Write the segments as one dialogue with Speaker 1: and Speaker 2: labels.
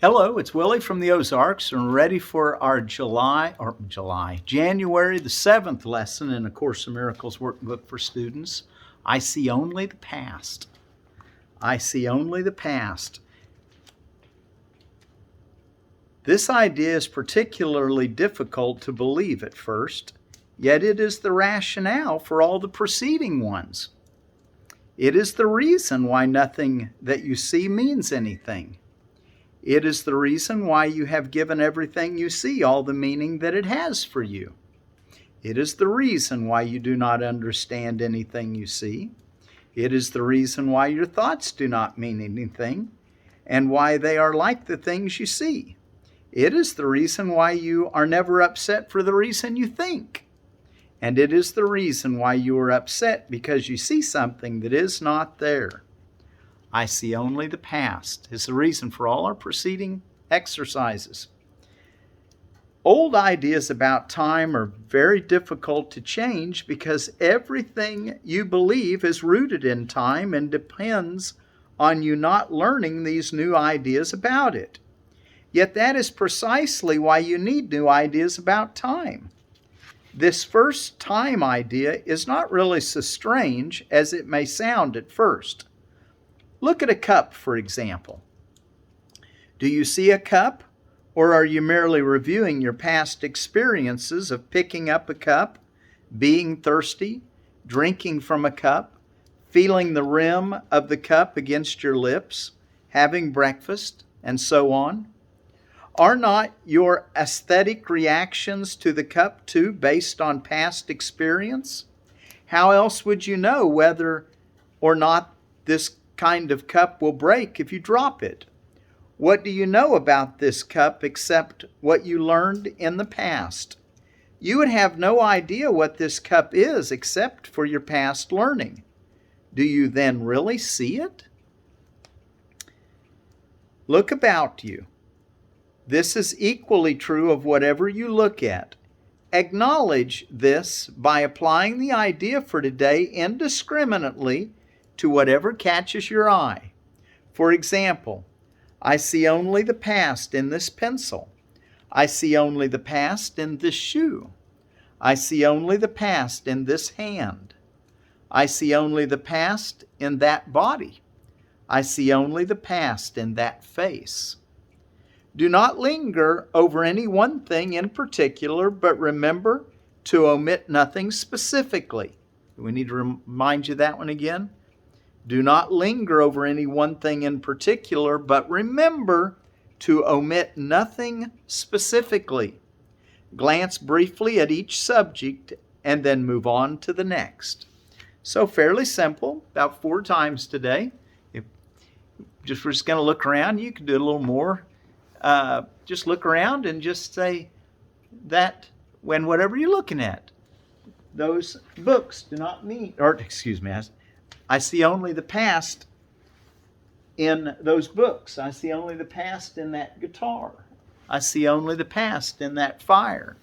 Speaker 1: Hello, it's Willie from the Ozarks and ready for our January the 7th lesson in A Course in Miracles workbook for students. I see only the past. I see only the past. This idea is particularly difficult to believe at first, yet it is the rationale for all the preceding ones. It is the reason why nothing that you see means anything. It is the reason why you have given everything you see all the meaning that it has for you. It is the reason why you do not understand anything you see. It is the reason why your thoughts do not mean anything, and why they are like the things you see. It is the reason why you are never upset for the reason you think. And it is the reason why you are upset because you see something that is not there. I see only the past is the reason for all our preceding exercises. Old ideas about time are very difficult to change because everything you believe is rooted in time and depends on you not learning these new ideas about it. Yet that is precisely why you need new ideas about time. This first time idea is not really so strange as it may sound at first. Look at a cup, for example. Do you see a cup, or are you merely reviewing your past experiences of picking up a cup, being thirsty, drinking from a cup, feeling the rim of the cup against your lips, having breakfast, and so on? Are not your aesthetic reactions to the cup too based on past experience? How else would you know whether or not this kind of cup will break if you drop it? What do you know about this cup except what you learned in the past? You would have no idea what this cup is except for your past learning. Do you then really see it? Look about you. This is equally true of whatever you look at. Acknowledge this by applying the idea for today indiscriminately to whatever catches your eye. For example, I see only the past in this pencil. I see only the past in this shoe. I see only the past in this hand. I see only the past in that body. I see only the past in that face. Do not linger over any one thing in particular, but remember to omit nothing specifically. We need to remind you that one again. Do not linger over any one thing in particular, but remember to omit nothing specifically. Glance briefly at each subject and then move on to the next. So fairly simple, about 4 times today. We're just going to look around. You can do a little more. Just look around and just say that when whatever you're looking at, those books do not mean, I see only the past in those books. I see only the past in that guitar. I see only the past in that fire.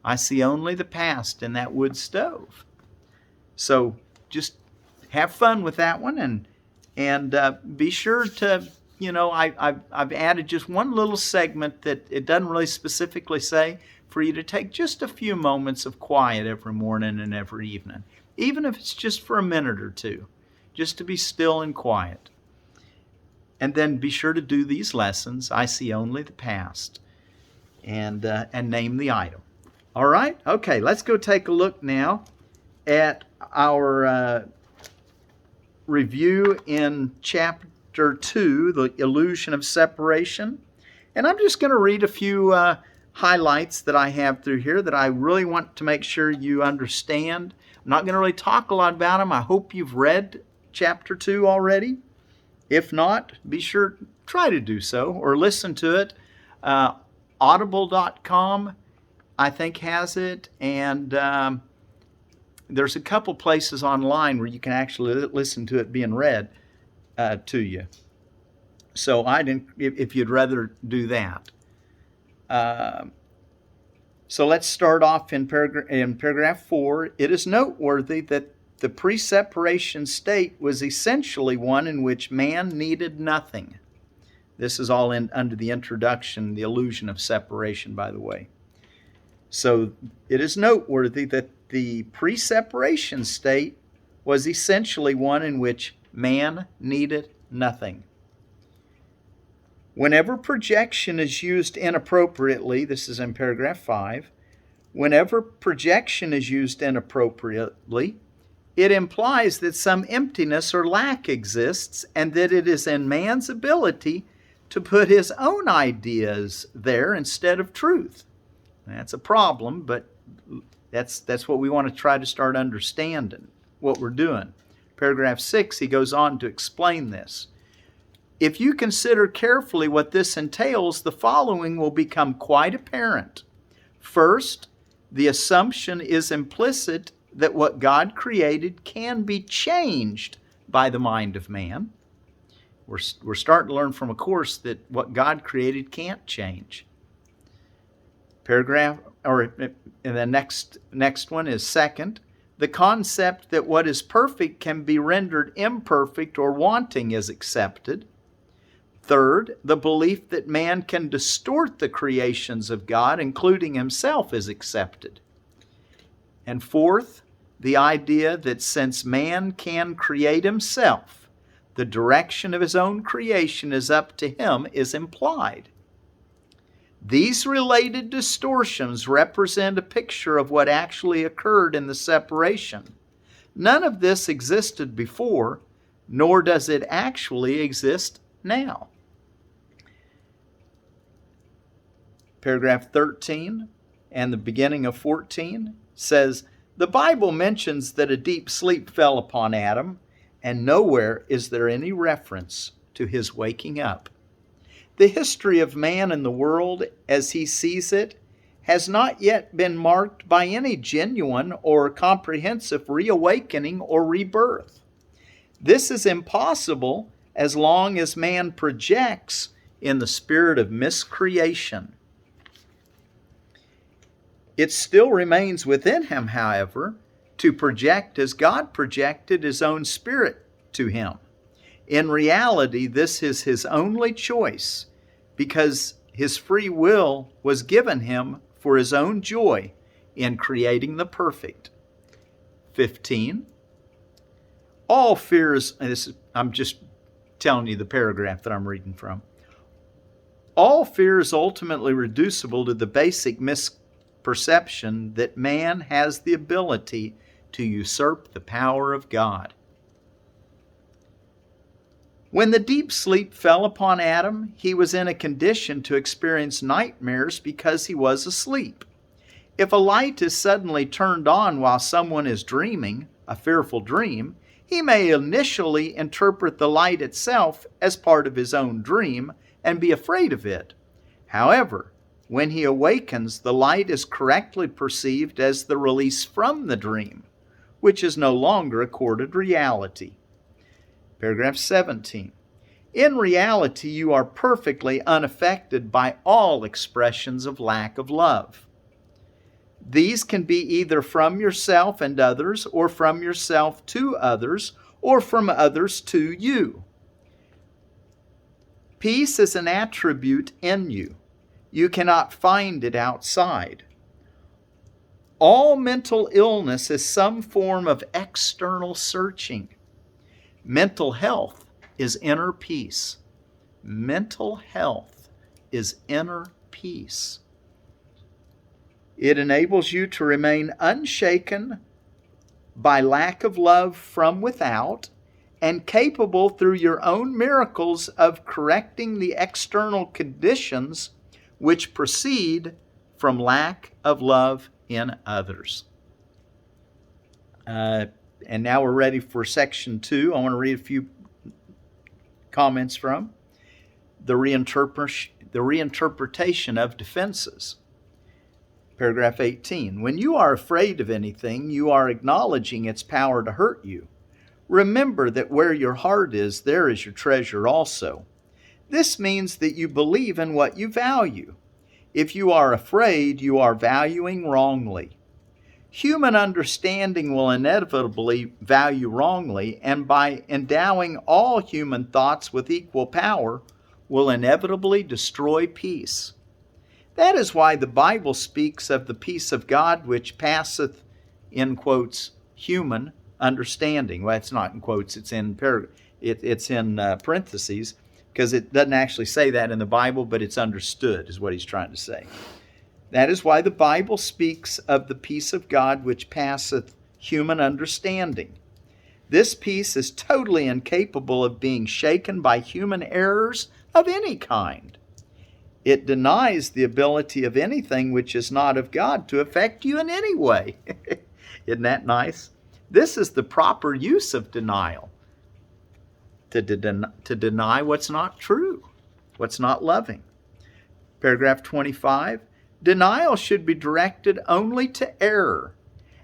Speaker 1: I see only the past in that wood stove. So just have fun with that one and be sure to, I've added just one little segment that it doesn't really specifically say for you to take just a few moments of quiet every morning and every evening. Even if it's just for a minute or two, just to be still and quiet. And then be sure to do these lessons. I see only the past, and name the item. All right? Okay, let's go take a look now at our review in Chapter 2, The Illusion of Separation. And I'm just going to read a few highlights that I have through here that I really want to make sure you understand. I'm not going to really talk a lot about them. I hope you've read Chapter 2 already. If not, be sure, try to do so or listen to it. Audible.com, I think, has it. And there's a couple places online where you can actually listen to it being read to you. So if you'd rather do that. So let's start off in paragraph 4. It is noteworthy that the pre-separation state was essentially one in which man needed nothing. This is all under the introduction, the illusion of separation, by the way. So it is noteworthy that the pre-separation state was essentially one in which man needed nothing. Whenever projection is used inappropriately, this is in paragraph 5, whenever projection is used inappropriately, it implies that some emptiness or lack exists and that it is in man's ability to put his own ideas there instead of truth. That's a problem, but that's what we want to try to start understanding, what we're doing. Paragraph 6, he goes on to explain this. If you consider carefully what this entails, the following will become quite apparent. First, the assumption is implicit that what God created can be changed by the mind of man. We're starting to learn from a course that what God created can't change. And the next one is second, the concept that what is perfect can be rendered imperfect or wanting is accepted. Third, the belief that man can distort the creations of God, including himself, is accepted. And fourth, the idea that since man can create himself, the direction of his own creation is up to him is implied. These related distortions represent a picture of what actually occurred in the separation. None of this existed before, nor does it actually exist now. Paragraph 13 and the beginning of 14 says, the Bible mentions that a deep sleep fell upon Adam, and nowhere is there any reference to his waking up. The history of man and the world as he sees it has not yet been marked by any genuine or comprehensive reawakening or rebirth. This is impossible as long as man projects in the spirit of miscreation. It still remains within him, however, to project as God projected his own spirit to him. In reality, this is his only choice because his free will was given him for his own joy in creating the perfect. 15. All fears, I'm just telling you the paragraph that I'm reading from. All fear is ultimately reducible to the basic misperception that man has the ability to usurp the power of God. When the deep sleep fell upon Adam, he was in a condition to experience nightmares because he was asleep. If a light is suddenly turned on while someone is dreaming, a fearful dream, he may initially interpret the light itself as part of his own dream and be afraid of it. However, when he awakens, the light is correctly perceived as the release from the dream, which is no longer accorded reality. Paragraph 17. In reality, you are perfectly unaffected by all expressions of lack of love. These can be either from yourself and others, or from yourself to others, or from others to you. Peace is an attribute in you. You cannot find it outside. All mental illness is some form of external searching. Mental health is inner peace. Mental health is inner peace. It enables you to remain unshaken by lack of love from without and capable through your own miracles of correcting the external conditions which proceed from lack of love in others. And now we're ready for section 2. I want to read a few comments from the reinterpretation of defenses. Paragraph 18. When you are afraid of anything, you are acknowledging its power to hurt you. Remember that where your heart is, there is your treasure also. This means that you believe in what you value. If you are afraid, you are valuing wrongly. Human understanding will inevitably value wrongly, and by endowing all human thoughts with equal power, will inevitably destroy peace. That is why the Bible speaks of the peace of God which passeth, in quotes, human understanding. Well, it's not in quotes, it's in parentheses, because it doesn't actually say that in the Bible, but it's understood, is what he's trying to say. That is why the Bible speaks of the peace of God which passeth human understanding. This peace is totally incapable of being shaken by human errors of any kind. It denies the ability of anything which is not of God to affect you in any way. Isn't that nice? This is the proper use of denial. To deny what's not true, what's not loving. Paragraph 25, denial should be directed only to error,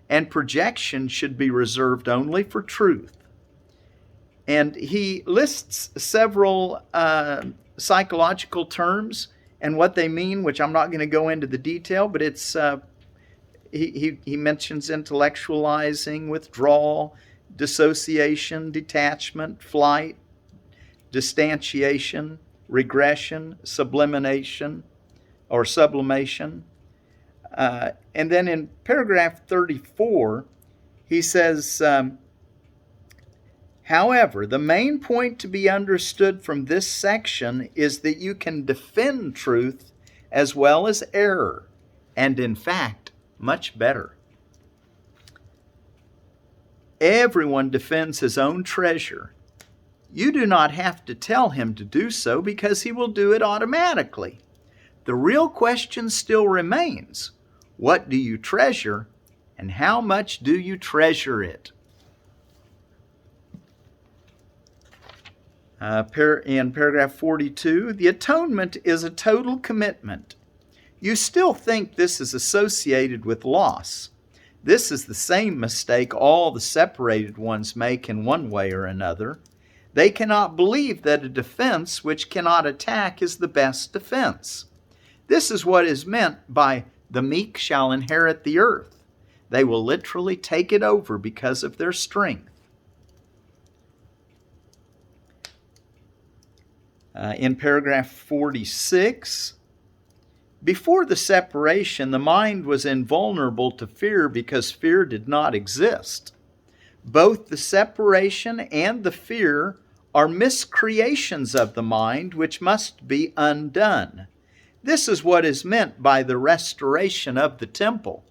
Speaker 1: and projection should be reserved only for truth. And he lists several psychological terms and what they mean, which I'm not going to go into the detail, but it's he mentions intellectualizing, withdrawal, dissociation, detachment, flight, distantiation, regression, sublimation. And then in paragraph 34, he says, however, the main point to be understood from this section is that you can defend truth as well as error, and in fact, much better. Everyone defends his own treasure. You do not have to tell him to do so because he will do it automatically. The real question still remains, what do you treasure and how much do you treasure it? In paragraph 42, the atonement is a total commitment. You still think this is associated with loss. This is the same mistake all the separated ones make in one way or another. They cannot believe that a defense which cannot attack is the best defense. This is what is meant by the meek shall inherit the earth. They will literally take it over because of their strength. In paragraph 46, before the separation, the mind was invulnerable to fear because fear did not exist. Both the separation and the fear are miscreations of the mind which must be undone. This is what is meant by the restoration of the temple.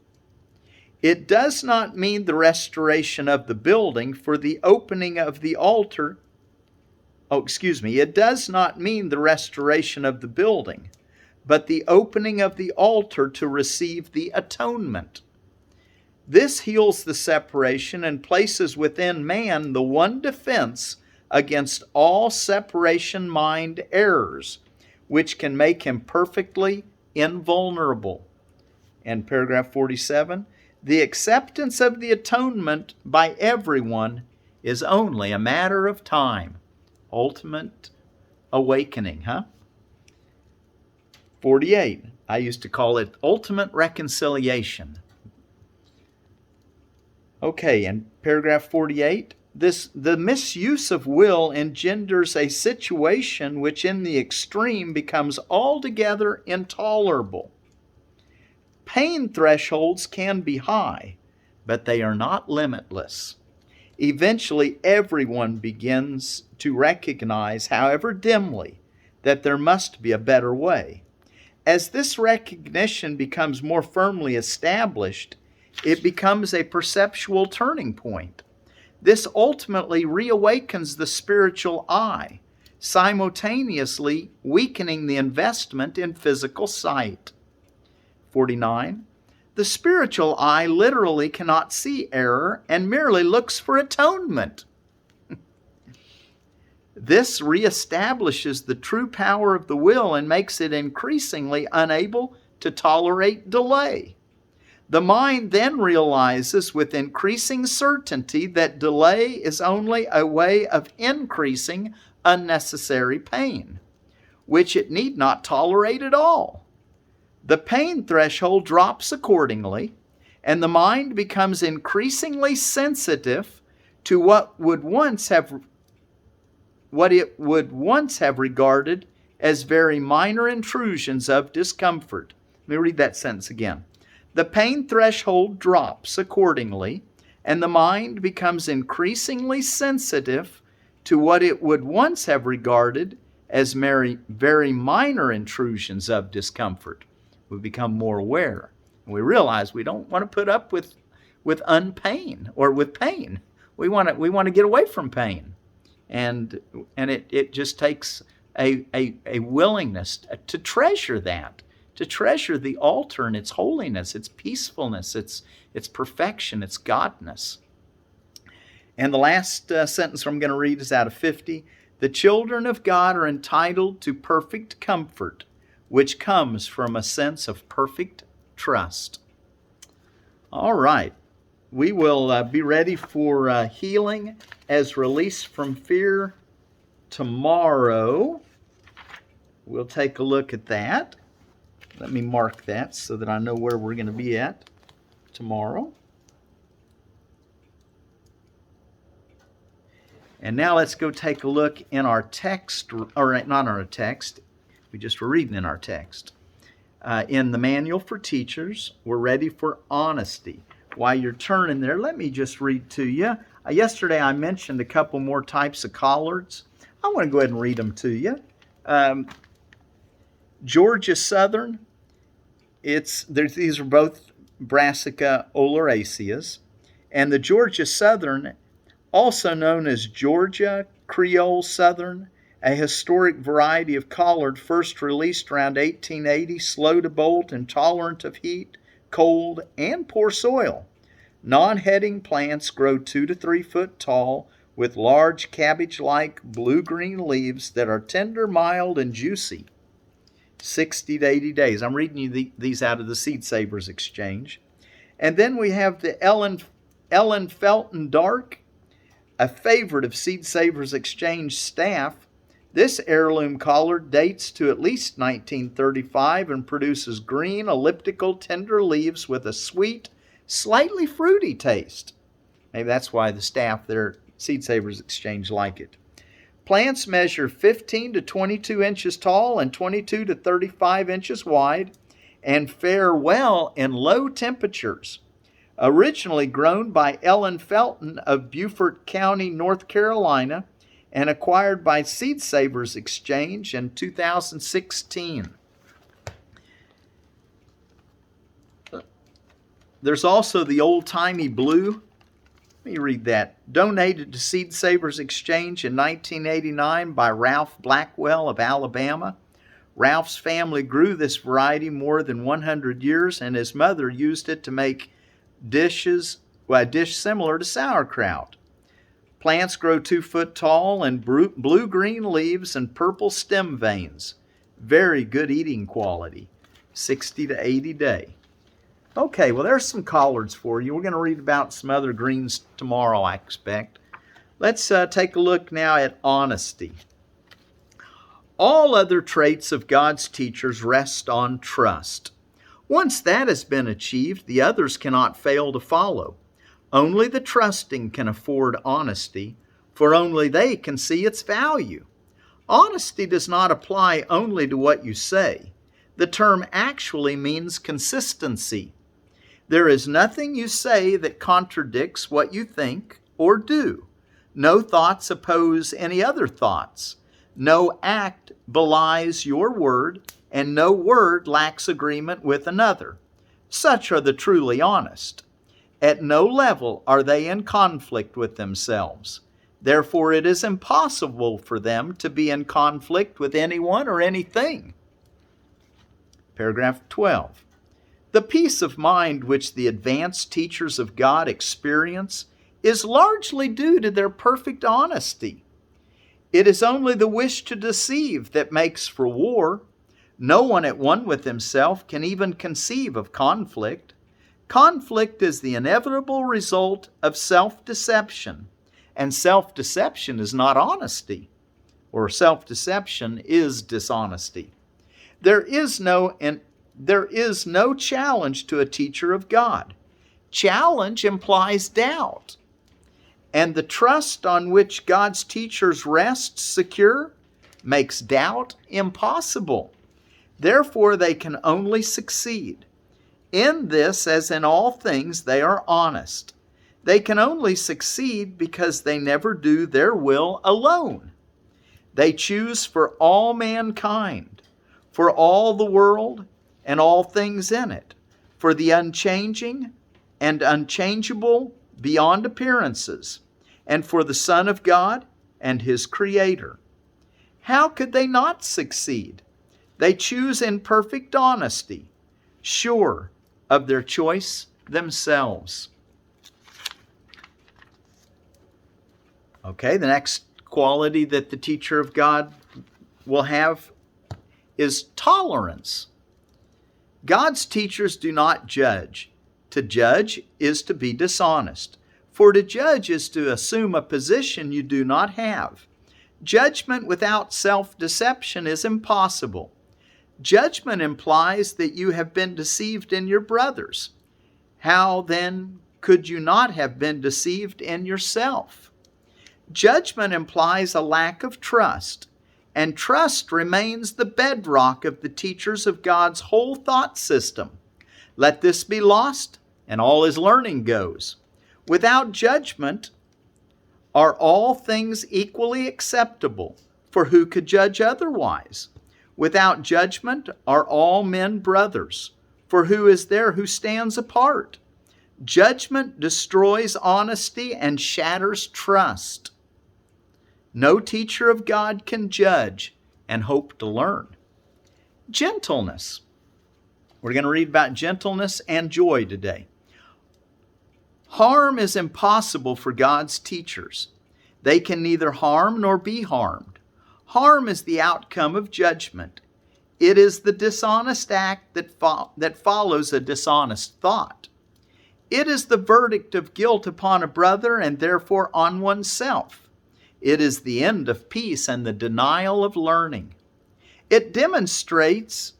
Speaker 1: It does not mean the restoration of the building, for the opening of the altar. It does not mean the restoration of the building, but the opening of the altar to receive the atonement. This heals the separation and places within man the one defense against all separation mind errors, which can make him perfectly invulnerable. And paragraph 47, the acceptance of the atonement by everyone is only a matter of time. Ultimate awakening, 48, I used to call it ultimate reconciliation. Okay, in paragraph 48, the misuse of will engenders a situation which in the extreme becomes altogether intolerable. Pain thresholds can be high, but they are not limitless. Eventually, everyone begins to recognize, however dimly, that there must be a better way. As this recognition becomes more firmly established, it becomes a perceptual turning point. This ultimately reawakens the spiritual eye, simultaneously weakening the investment in physical sight. 49. The spiritual eye literally cannot see error and merely looks for atonement. This reestablishes the true power of the will and makes it increasingly unable to tolerate delay. The mind then realizes with increasing certainty that delay is only a way of increasing unnecessary pain, which it need not tolerate at all. The pain threshold drops accordingly, and the mind becomes increasingly sensitive to what it would once have regarded as very minor intrusions of discomfort. Let me read that sentence again. The pain threshold drops accordingly, and the mind becomes increasingly sensitive to what it would once have regarded as very minor intrusions of discomfort. We become more aware. And we realize we don't want to put up with unpain or with pain. We want to get away from pain. And it just takes a willingness to treasure that, to treasure the altar and its holiness, its peacefulness, its perfection, its godness. And the last sentence I'm going to read is out of 50. The children of God are entitled to perfect comfort, which comes from a sense of perfect trust. All right. We will be ready for healing as release from fear tomorrow. We'll take a look at that. Let me mark that so that I know where we're going to be at tomorrow. And now let's go take a look in our text, or not our text, we just were reading in our text. In the Manual for Teachers, we're ready for honesty. While you're turning there, let me just read to you. Yesterday I mentioned a couple more types of collards. I want to go ahead and read them to you. Georgia Southern, these are both Brassica oleracea, and the Georgia Southern, also known as Georgia Creole Southern, a historic variety of collard first released around 1880, slow to bolt, intolerant of heat, cold, and poor soil. Non-heading plants grow 2 to 3 foot tall with large cabbage-like blue-green leaves that are tender, mild, and juicy. 60 to 80 days. I'm reading you these out of the Seed Savers Exchange. And then we have the Ellen Felton Dark, a favorite of Seed Savers Exchange staff. This heirloom collard dates to at least 1935 and produces green, elliptical, tender leaves with a sweet, slightly fruity taste. Maybe that's why the staff there, Seed Savers Exchange, like it. Plants measure 15 to 22 inches tall and 22 to 35 inches wide and fare well in low temperatures. Originally grown by Ellen Felton of Beaufort County, North Carolina, and acquired by Seed Savers Exchange in 2016. There's also the old-timey blue. Let me read that. Donated to Seed Savers Exchange in 1989 by Ralph Blackwell of Alabama. Ralph's family grew this variety more than 100 years, and his mother used it to make a dish similar to sauerkraut. Plants grow 2 foot tall and blue-green leaves and purple stem veins. Very good eating quality. 60 to 80 day. Okay, well, there's some collards for you. We're going to read about some other greens tomorrow, I expect. Let's take a look now at honesty. All other traits of God's teachers rest on trust. Once that has been achieved, the others cannot fail to follow. Only the trusting can afford honesty, for only they can see its value. Honesty does not apply only to what you say. The term actually means consistency. There is nothing you say that contradicts what you think or do. No thoughts oppose any other thoughts. No act belies your word, and no word lacks agreement with another. Such are the truly honest. At no level are they in conflict with themselves. Therefore, it is impossible for them to be in conflict with anyone or anything. Paragraph 12. The peace of mind which the advanced teachers of God experience is largely due to their perfect honesty. It is only the wish to deceive that makes for war. No one at one with himself can even conceive of conflict. Conflict is the inevitable result of self-deception, and self-deception is not honesty, or self-deception is dishonesty. There is no challenge to a teacher of God. Challenge implies doubt. And the trust on which God's teachers rest secure makes doubt impossible. Therefore, they can only succeed. In this, as in all things, they are honest. They can only succeed because they never do their will alone. They choose for all mankind, for all the world and all things in it, for the unchanging and unchangeable beyond appearances, and for the Son of God and His Creator. How could they not succeed? They choose in perfect honesty, sure of their choice themselves. Okay, the next quality that the teacher of God will have is tolerance. God's teachers do not judge. To judge is to be dishonest. For to judge is to assume a position you do not have. Judgment without self-deception is impossible. Judgment implies that you have been deceived in your brothers. How then could you not have been deceived in yourself? Judgment implies a lack of trust, and trust remains the bedrock of the teachers of God's whole thought system. Let this be lost, and all his learning goes. Without judgment, are all things equally acceptable? For who could judge otherwise? Without judgment, are all men brothers? For who is there who stands apart? Judgment destroys honesty and shatters trust. No teacher of God can judge and hope to learn. Gentleness. We're going to read about gentleness and joy today. Harm is impossible for God's teachers. They can neither harm nor be harmed. Harm is the outcome of judgment. It is the dishonest act that follows a dishonest thought. It is the verdict of guilt upon a brother and therefore on oneself. It is the end of peace and the denial of learning. It demonstrates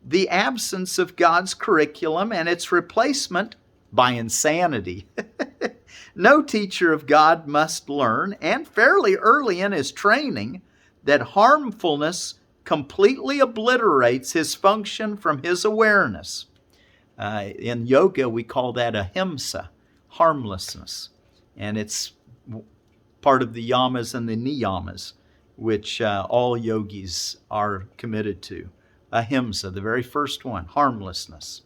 Speaker 1: the absence of God's curriculum and its replacement by insanity. No teacher of God must learn, and fairly early in his training, that harmfulness completely obliterates his function from his awareness. In yoga, we call that ahimsa, harmlessness. And it's part of the yamas and the niyamas, which all yogis are committed to. Ahimsa, the very first one, harmlessness.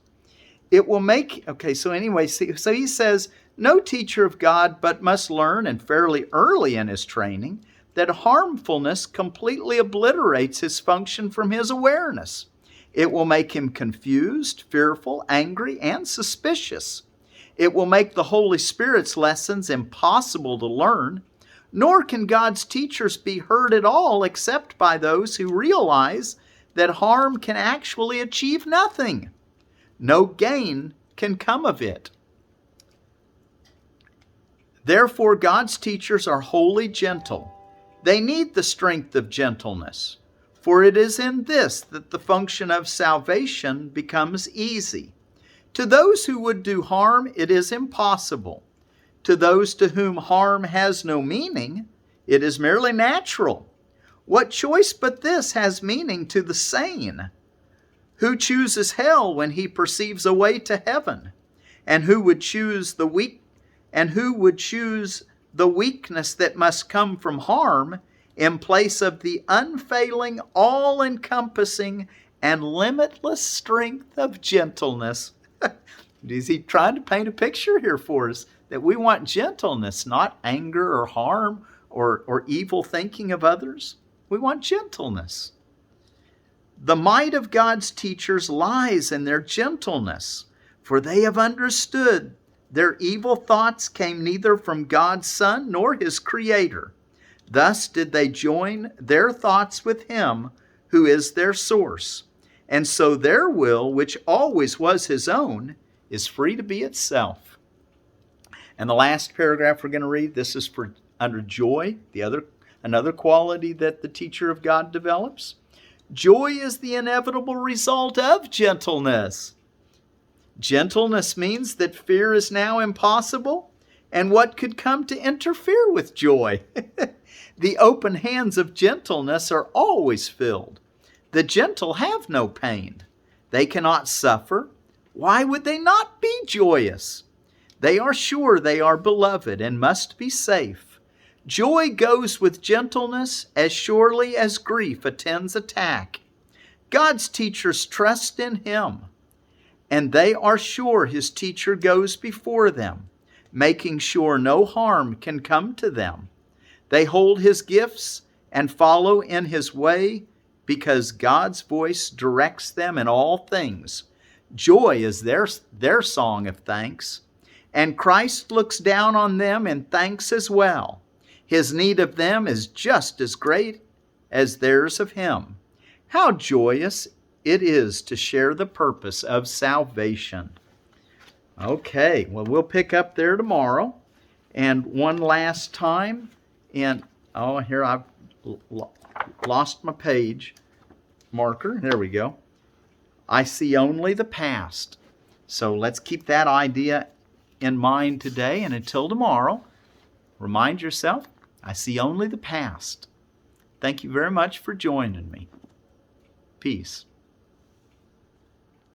Speaker 1: It will make, so he says, no teacher of God but must learn, and fairly early in his training, that harmfulness completely obliterates his function from his awareness. It will make him confused, fearful, angry, and suspicious. It will make the Holy Spirit's lessons impossible to learn, nor can God's teachers be heard at all except by those who realize that harm can actually achieve nothing. No gain can come of it. Therefore, God's teachers are wholly gentle. They need the strength of gentleness, for it is in this that the function of salvation becomes easy. To those who would do harm, it is impossible. To those to whom harm has no meaning, it is merely natural. What choice but this has meaning to the sane? Who chooses hell when he perceives a way to heaven? And who would choose the weakness that must come from harm in place of the unfailing, all-encompassing, and limitless strength of gentleness? Is he trying to paint a picture here for us that we want gentleness, not anger or harm or evil thinking of others? We want gentleness. The might of God's teachers lies in their gentleness, for they have understood their evil thoughts came neither from God's Son nor His Creator. Thus did they join their thoughts with Him who is their source. And so their will, which always was His own, is free to be itself. And the last paragraph we're going to read, this is for under joy, another quality that the teacher of God develops. Joy is the inevitable result of gentleness. Gentleness means that fear is now impossible, and what could come to interfere with joy? The open hands of gentleness are always filled. The gentle have no pain. They cannot suffer. Why would they not be joyous? They are sure they are beloved and must be safe. Joy goes with gentleness as surely as grief attends attack. God's teachers trust in Him, and they are sure His teacher goes before them, making sure no harm can come to them. They hold His gifts and follow in His way because God's voice directs them in all things. Joy is their song of thanks, and Christ looks down on them in thanks as well. His need of them is just as great as theirs of Him. How joyous it is to share the purpose of salvation. Okay, well, we'll pick up there tomorrow. And one last time, here I've lost my page marker. There we go. I see only the past. So let's keep that idea in mind today. And until tomorrow, remind yourself, I see only the past. Thank you very much for joining me. Peace.